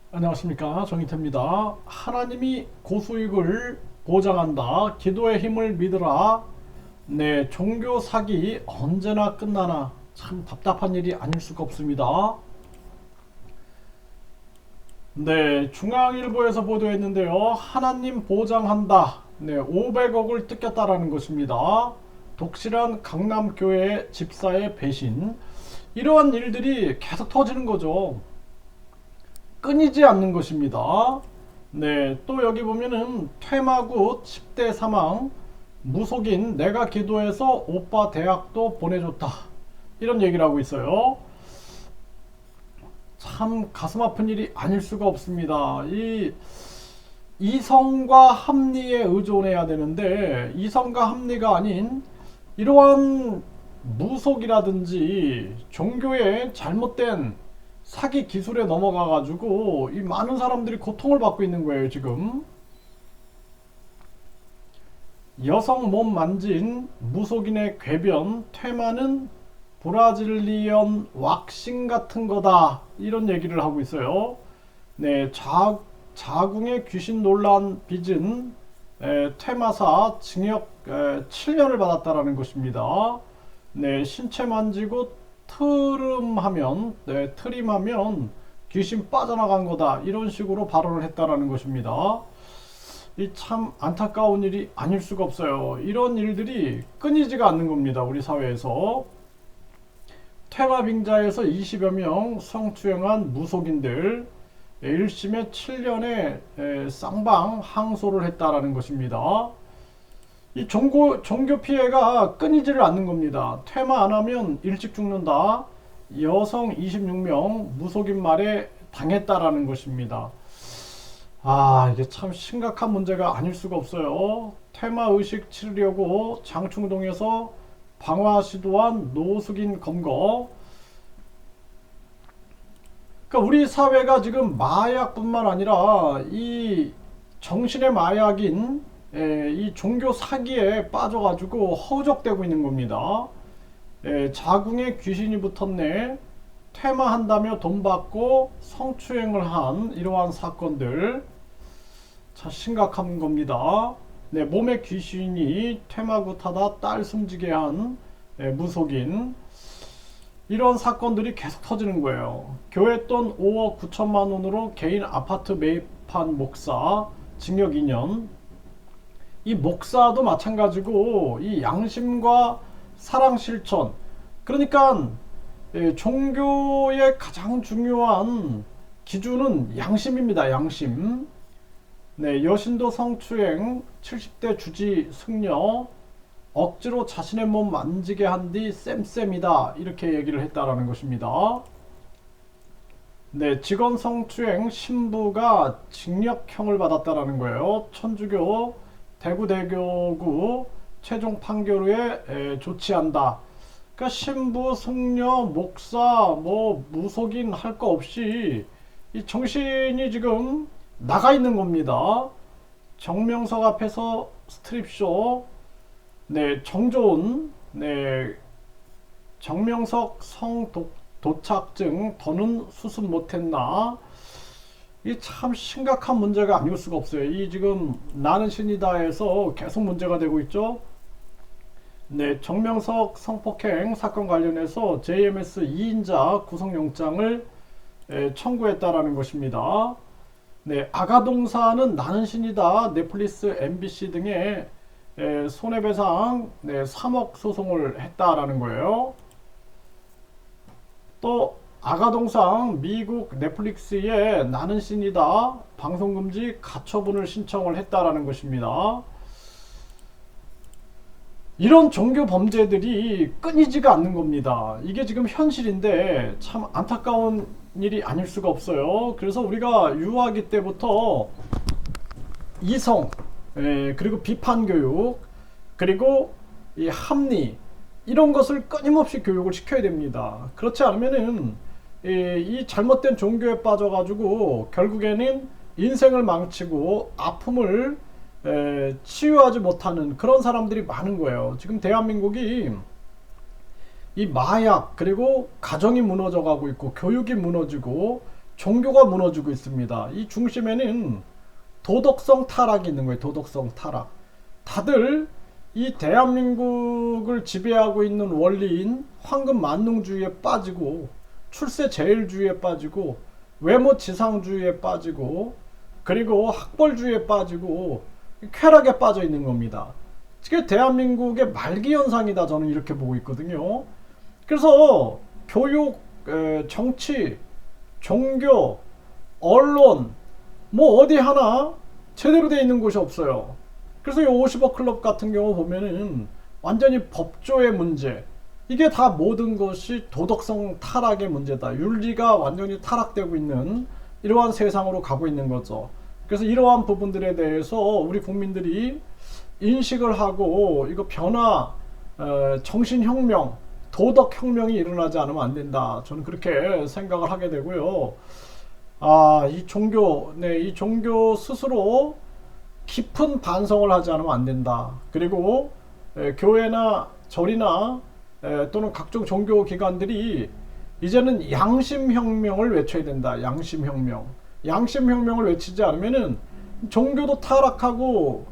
안녕하십니까, 정희태입니다. 하나님이 고수익을 보장한다. 기도의 힘을 믿으라. 네, 종교 사기 언제나 끝나나 참 답답한 일이 아닐 수가 없습니다. 네, 중앙일보에서 보도했는데요. 하나님 보장한다. 네, 500억을 뜯겼다라는 것입니다. 독실한 강남교회 집사의 배신. 이러한 일들이 계속 터지는 거죠. 끊이지 않는 것입니다. 네, 또 여기 보면은 퇴마구 10대 사망, 무속인 내가 기도해서 오빠 대학도 보내줬다. 이런 얘기를 하고 있어요. 참 가슴 아픈 일이 아닐 수가 없습니다. 이 이성과 합리에 의존해야 되는데 이성과 합리가 아닌 이러한 무속이라든지 종교의 잘못된 사기 기술에 넘어가 가지고 이 많은 사람들이 고통을 받고 있는 거예요, 지금. 여성 몸 만진 무속인의 궤변, 퇴마는 브라질리언 왁싱 같은 거다. 이런 얘기를 하고 있어요. 네, 자궁의 귀신 논란 빚은 퇴마사 징역 7년을 받았다라는 것입니다. 네, 신체 만지고 트림하면 귀신 빠져나간 거다. 이런 식으로 발언을 했다라는 것입니다. 이 참 안타까운 일이 아닐 수가 없어요. 이런 일들이 끊이지가 않는 겁니다. 우리 사회에서. 퇴마빙자에서 20여 명 성추행한 무속인들 1심에 7년의 쌍방 항소를 했다라는 것입니다. 이 종교 피해가 끊이지를 않는 겁니다. 퇴마 안 하면 일찍 죽는다. 여성 26명 무속인 말에 당했다라는 것입니다. 이게 참 심각한 문제가 아닐 수가 없어요. 퇴마 의식 치르려고 장충동에서 방화 시도한 노숙인 검거. 그러니까 우리 사회가 지금 마약뿐만 아니라 이 정신의 마약인 이 종교 사기에 빠져가지고 허우적대고 있는 겁니다. 자궁에 귀신이 붙었네. 퇴마한다며 돈 받고 성추행을 한 이러한 사건들 참 심각한 겁니다. 네, 몸에 귀신이 퇴마구 타다 딸 숨지게 한 무속인 이런 사건들이 계속 터지는 거예요. 교회 돈 5억 9천만 원으로 개인 아파트 매입한 목사 징역 2년. 이 목사도 마찬가지고 이 양심과 사랑 실천. 그러니까 종교의 가장 중요한 기준은 양심입니다. 양심. 네, 여신도 성추행 70대 주지 승려 억지로 자신의 몸 만지게 한 뒤 쌤쌤이다 이렇게 얘기를 했다라는 것입니다. 네, 직원 성추행 신부가 징역형을 받았다라는 거예요. 천주교 대구대교구 최종 판결 후에 조치한다. 그러니까 신부, 승려, 목사, 뭐 무속인 할 거 없이 이 정신이 지금 나가 있는 겁니다. 정명석 앞에서 스트립쇼. 네, 정조은. 네, 정명석 도착증 더는 수습 못했나. 이 참 심각한 문제가 아닐 수가 없어요. 이 지금 나는 신이다에서 계속 문제가 되고 있죠. 네, 정명석 성폭행 사건 관련해서 JMS 2인자 구속영장을 청구했다라는 것입니다. 네, 아가동사는 나는 신이다 넷플릭스, MBC 등의 손해배상 3억 소송을 했다라는 거예요. 또 아가동상 미국 넷플릭스에 나는 신이다 방송금지 가처분을 신청을 했다라는 것입니다. 이런 종교 범죄들이 끊이지가 않는 겁니다. 이게 지금 현실인데 참 안타까운 일이 아닐 수가 없어요. 그래서 우리가 유아기 때부터 이성, 그리고 비판교육, 그리고 이 합리 이런 것을 끊임없이 교육을 시켜야 됩니다. 그렇지 않으면은 이 잘못된 종교에 빠져가지고 결국에는 인생을 망치고 아픔을 치유하지 못하는 그런 사람들이 많은 거예요. 지금 대한민국이 이 마약 그리고 가정이 무너져 가고 있고 교육이 무너지고 종교가 무너지고 있습니다. 이 중심에는 도덕성 타락이 있는 거예요. 도덕성 타락. 다들 이 대한민국을 지배하고 있는 원리인 황금 만능주의에 빠지고 출세 제일주의에 빠지고 외모 지상주의에 빠지고 그리고 학벌주의에 빠지고 쾌락에 빠져 있는 겁니다. 이게 대한민국의 말기 현상이다, 저는 이렇게 보고 있거든요. 그래서 교육, 정치, 종교, 언론 뭐 어디 하나 제대로 되어 있는 곳이 없어요. 그래서 이 50억 클럽 같은 경우 보면은 완전히 법조의 문제, 이게 다 모든 것이 도덕성 타락의 문제다. 윤리가 완전히 타락되고 있는 이러한 세상으로 가고 있는 거죠. 그래서 이러한 부분들에 대해서 우리 국민들이 인식을 하고 이거 변화, 정신혁명, 도덕혁명이 일어나지 않으면 안 된다. 저는 그렇게 생각을 하게 되고요. 이 종교, 이 종교 스스로 깊은 반성을 하지 않으면 안 된다. 그리고 교회나 절이나 또는 각종 종교 기관들이 이제는 양심혁명을 외쳐야 된다. 양심혁명. 양심혁명을 외치지 않으면은 종교도 타락하고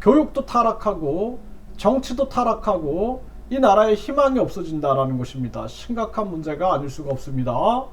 교육도 타락하고 정치도 타락하고 이 나라의 희망이 없어진다라는 것입니다. 심각한 문제가 아닐 수가 없습니다.